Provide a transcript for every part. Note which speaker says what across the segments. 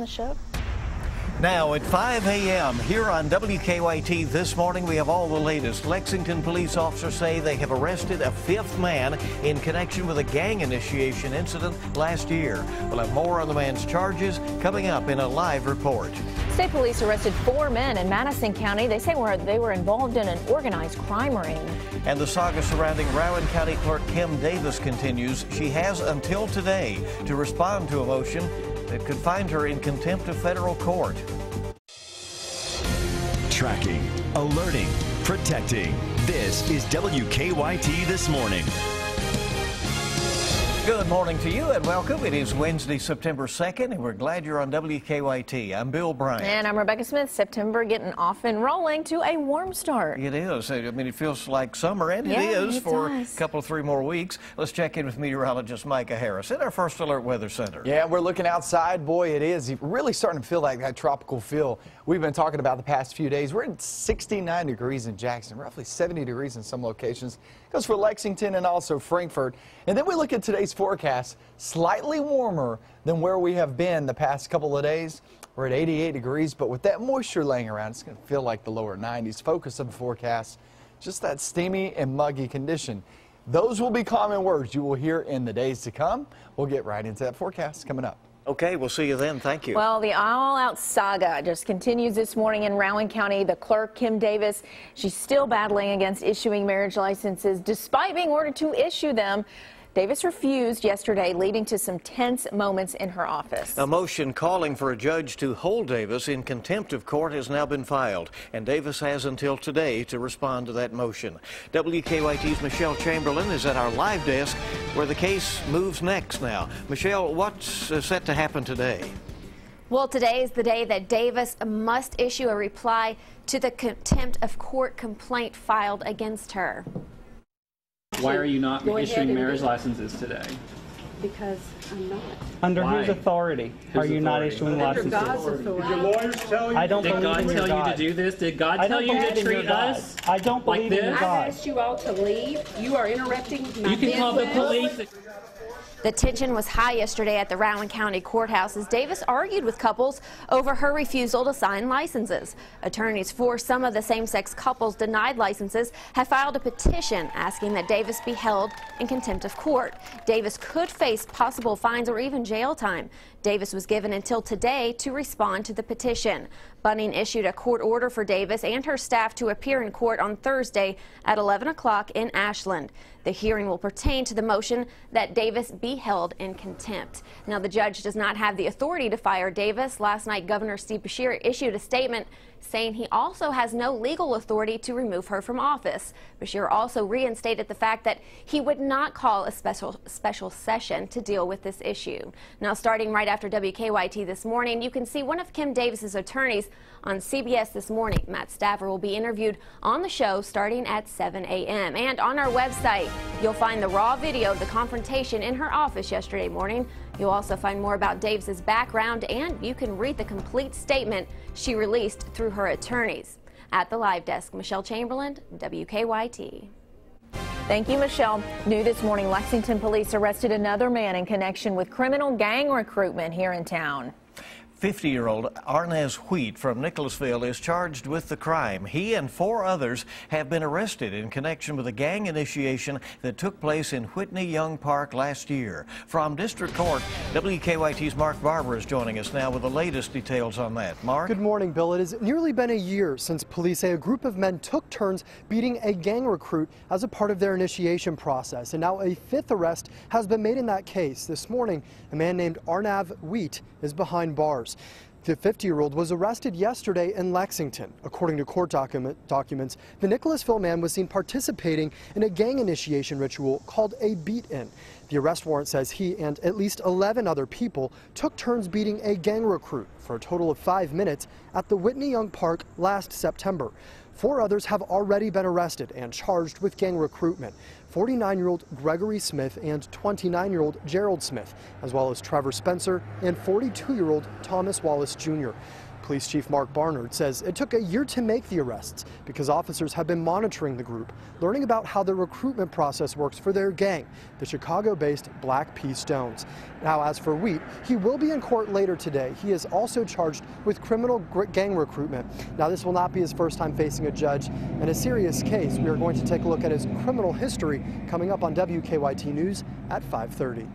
Speaker 1: the show.
Speaker 2: Now at 5 a.m. here on WKYT this morning, we have all the latest. Lexington police officers say they have arrested a fifth man in connection with a gang initiation incident last year. We'll have more on the man's charges coming up in a live report.
Speaker 1: State police arrested 4 men in Madison County. They say they were involved in an organized crime ring.
Speaker 2: And the saga surrounding Rowan County Clerk Kim Davis continues. She has until today to respond to a motion that could find her in contempt of federal court.
Speaker 3: Tracking, alerting, protecting. This is WKYT This Morning.
Speaker 2: Good morning to you and welcome. It is Wednesday, September 2nd, and we're glad you're on WKYT. I'm Bill Bryant.
Speaker 1: And I'm Rebecca Smith. September getting off and rolling to a warm start.
Speaker 2: It is. I mean, it feels like summer, and
Speaker 1: yeah,
Speaker 2: it is for
Speaker 1: does.
Speaker 2: a couple of 3 more weeks. Let's check in with meteorologist Micah Harris at our First Alert Weather Center.
Speaker 4: Yeah, we're looking outside. Boy, it is really starting to feel like that tropical feel we've been talking about the past few days. We're at 69 degrees in Jackson, roughly 70 degrees in some locations. Goes for Lexington and also Frankfort. And then we look at today's forecast, slightly warmer than where we have been the past couple of days. We're at 88 degrees, but with that moisture laying around, it's going to feel like the lower 90s. Focus of the forecast, just that steamy and muggy condition. Those will be common words you will hear in the days to come. We'll get right into that forecast coming up.
Speaker 2: Okay, we'll see you then. Thank you.
Speaker 1: Well, the all-out saga just continues this morning in Rowan County. The clerk, Kim Davis, she's still battling against issuing marriage licenses despite being ordered to issue them. Davis refused yesterday, leading to some tense moments in her office.
Speaker 2: A motion calling for a judge to hold Davis in contempt of court has now been filed, and Davis has until today to respond to that motion. WKYT's Michelle Chamberlain is at our live desk where the case moves next now. Michelle, what's set to happen today?
Speaker 5: Well, today is the day that Davis must issue a reply to the contempt of court complaint filed against her.
Speaker 6: Why are you not issuing marriage licenses today?
Speaker 7: Because I'm not.
Speaker 6: Under
Speaker 8: whose authority are you not issuing licenses?
Speaker 7: Under God's authority.
Speaker 8: Did your lawyers tell you? I don't believe in your God.
Speaker 6: Did God tell you to do this? Did God tell you to treat us?
Speaker 8: I don't believe in your
Speaker 7: I've
Speaker 8: God.
Speaker 7: asked you all to leave. You are interrupting my
Speaker 6: You can call the
Speaker 7: business.
Speaker 6: police.
Speaker 5: The tension was high yesterday at the Rowan County Courthouse as Davis argued with couples over her refusal to sign licenses. Attorneys for some of the same-sex couples denied licenses have filed a petition asking that Davis be held in contempt of court. Davis could face possible fines or even jail time. Davis was given until today to respond to the petition. Bunning issued a court order for Davis and her staff to appear in court on Thursday at 11 o'clock in Ashland. The hearing will pertain to the motion that Davis be held in contempt. Now, the judge does not have the authority to fire Davis. Last night, Governor Steve Beshear issued a statement saying he also has no legal authority to remove her from office. Beshear also reinstated the fact that he would not call a special session to deal with this issue. Now, starting right after WKYT this morning, you can see one of Kim Davis's attorneys on CBS This Morning. Matt Staver will be interviewed on the show starting at 7 a.m. And on our website, you'll find the raw video of the confrontation in her office yesterday morning. You'll also find more about Davis's background, and you can read the complete statement she released through her attorneys. At the live desk, Michelle Chamberlain, WKYT.
Speaker 1: Thank you, Michelle. New this morning, Lexington police arrested another man in connection with criminal gang recruitment here in town.
Speaker 2: 50-year-old Arnez Wheat from Nicholasville is charged with the crime. He and 4 others have been arrested in connection with a gang initiation that took place in Whitney Young Park last year. From District Court, WKYT's Mark Barber is joining us now with the latest details on that. Mark?
Speaker 9: Good morning, Bill. It has nearly been a year since police say a group of men took turns beating a gang recruit as a part of their initiation process. And now a 5th arrest has been made in that case. This morning, a man named Arnav Wheat is behind bars. The 50-year-old was arrested yesterday in Lexington. According to court documents, the Nicholasville man was seen participating in a gang initiation ritual called a beat-in. The arrest warrant says he and at least 11 other people took turns beating a gang recruit for a total of 5 minutes at the Whitney Young Park last September. 4 others have already been arrested and charged with gang recruitment. 49-year-old Gregory Smith and 29-year-old Gerald Smith, as well as Trevor Spencer and 42-year-old Thomas Wallace Jr. Police Chief Mark Barnard says it took a year to make the arrests because officers have been monitoring the group, learning about how the recruitment process works for their gang, the Chicago-based Black P. Stones. Now, as for Wheat, he will be in court later today. He is also charged with criminal gang recruitment. Now, this will not be his first time facing a judge in a serious case. We are going to take a look at his criminal history coming up on WKYT News at 5:30.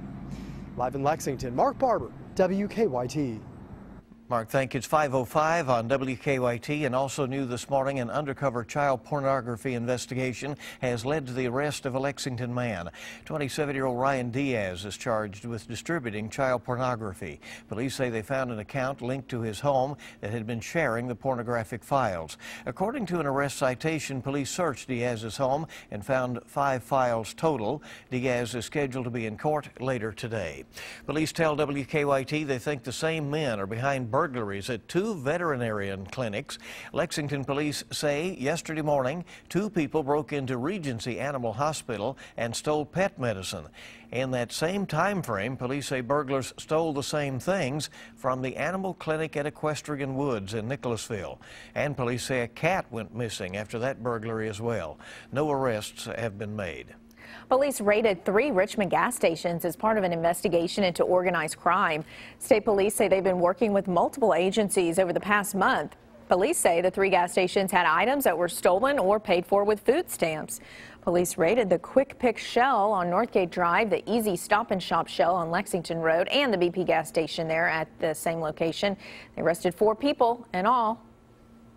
Speaker 9: Live in Lexington, Mark Barber, WKYT.
Speaker 2: Mark, thank you. It's 5:05 on WKYT, and also new this morning, an undercover child pornography investigation has led to the arrest of a Lexington man. 27-year-old Ryan Diaz is charged with distributing child pornography. Police say they found an account linked to his home that had been sharing the pornographic files. According to an arrest citation, police searched Diaz's home and found 5 files total. Diaz is scheduled to be in court later today. Police tell WKYT they think the same men are behind burglaries at 2 veterinarian clinics. Lexington police say yesterday morning 2 people broke into Regency Animal Hospital and stole pet medicine. In that same time frame, police say burglars stole the same things from the animal clinic at Equestrian Woods in Nicholasville. And police say a cat went missing after that burglary as well. No arrests have been made.
Speaker 1: Police raided 3 Richmond gas stations as part of an investigation into organized crime. State police say they've been working with multiple agencies over the past month. Police say the 3 gas stations had items that were stolen or paid for with food stamps. Police raided the Quick Pick Shell on Northgate Drive, the Easy Stop and Shop Shell on Lexington Road, and the BP gas station there at the same location. They arrested 4 people in all.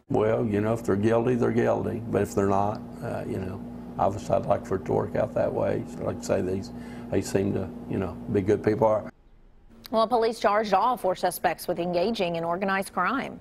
Speaker 10: Well, you know, if they're guilty, they're guilty. But if they're not, you know, obviously I'd like for it to work out that way. So like I say, they seem to, you know, be good people.
Speaker 1: Well, police charged all 4 suspects with engaging in organized crime.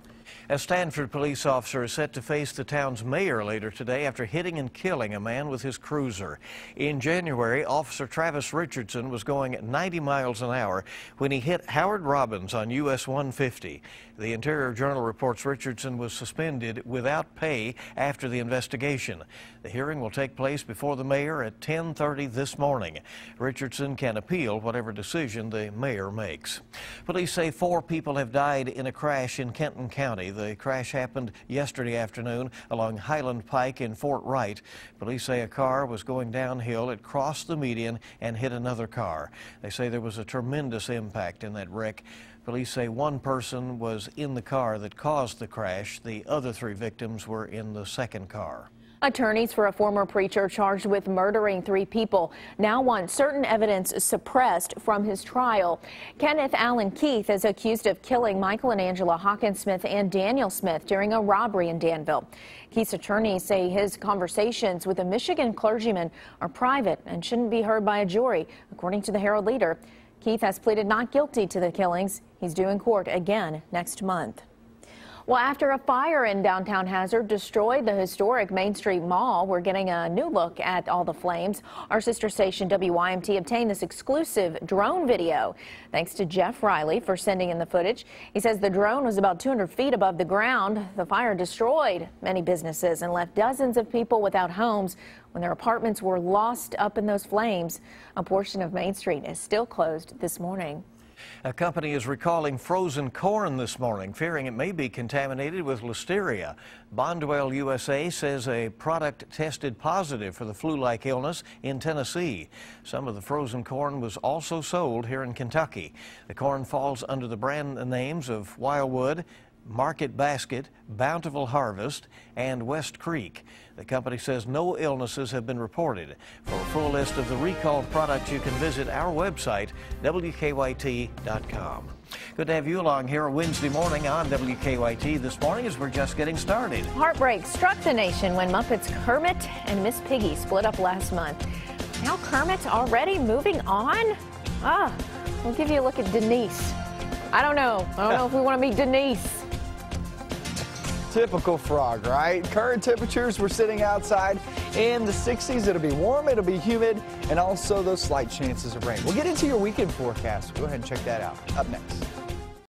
Speaker 2: A Stanford police officer is set to face the town's mayor later today after hitting and killing a man with his cruiser. In January, Officer Travis Richardson was going 90 miles an hour when he hit Howard Robbins on US 150. The Interior Journal reports Richardson was suspended without pay after the investigation. The hearing will take place before the mayor at 10:30 this morning. Richardson can appeal whatever decision the mayor makes. Police say 4 people have died in a crash in Kenton County. The crash happened yesterday afternoon along Highland Pike in Fort Wright. Police say a car was going downhill. It crossed the median and hit another car. They say there was a tremendous impact in that wreck. Police say 1 person was in the car that caused the crash. The other 3 victims were in the second car.
Speaker 1: Attorneys for a former preacher charged with murdering 3 people now want certain evidence suppressed from his trial. Kenneth Allen Keith is accused of killing Michael and Angela Hawkins Smith and Daniel Smith during a robbery in Danville. Keith's attorneys say his conversations with a Michigan clergyman are private and shouldn't be heard by a jury, according to the Herald Leader. Keith has pleaded not guilty to the killings. He's due in court again next month. Well, after a fire in downtown Hazard destroyed the historic Main Street Mall, we're getting a new look at all the flames. Our sister station WYMT obtained this exclusive drone video. Thanks to Jeff Riley for sending in the footage. He says the drone was about 200 feet above the ground. The fire destroyed many businesses and left dozens of people without homes when their apartments were lost up in those flames. A portion of Main Street is still closed this morning.
Speaker 2: A company is recalling frozen corn this morning, fearing it may be contaminated with listeria. Bondwell USA says a product tested positive for the flu-like illness in Tennessee. Some of the frozen corn was also sold here in Kentucky. The corn falls under the brand names of Wildwood, Market Basket, Bountiful Harvest, and West Creek. The company says no illnesses have been reported. For a full list of the recalled products, you can visit our website, WKYT.com. Good to have you along here Wednesday morning on WKYT this morning as we're just getting started.
Speaker 1: Heartbreak struck the nation when Muppets Kermit and Miss Piggy split up last month. Now Kermit's already moving on? We'll give you a look at Denise. I don't know if we want to meet Denise.
Speaker 4: Typical frog, right? Current temperatures, we're sitting outside in the 60s. It'll be warm, it'll be humid, and also those slight chances of rain. We'll get into your weekend forecast. Go ahead and check that out. Up next.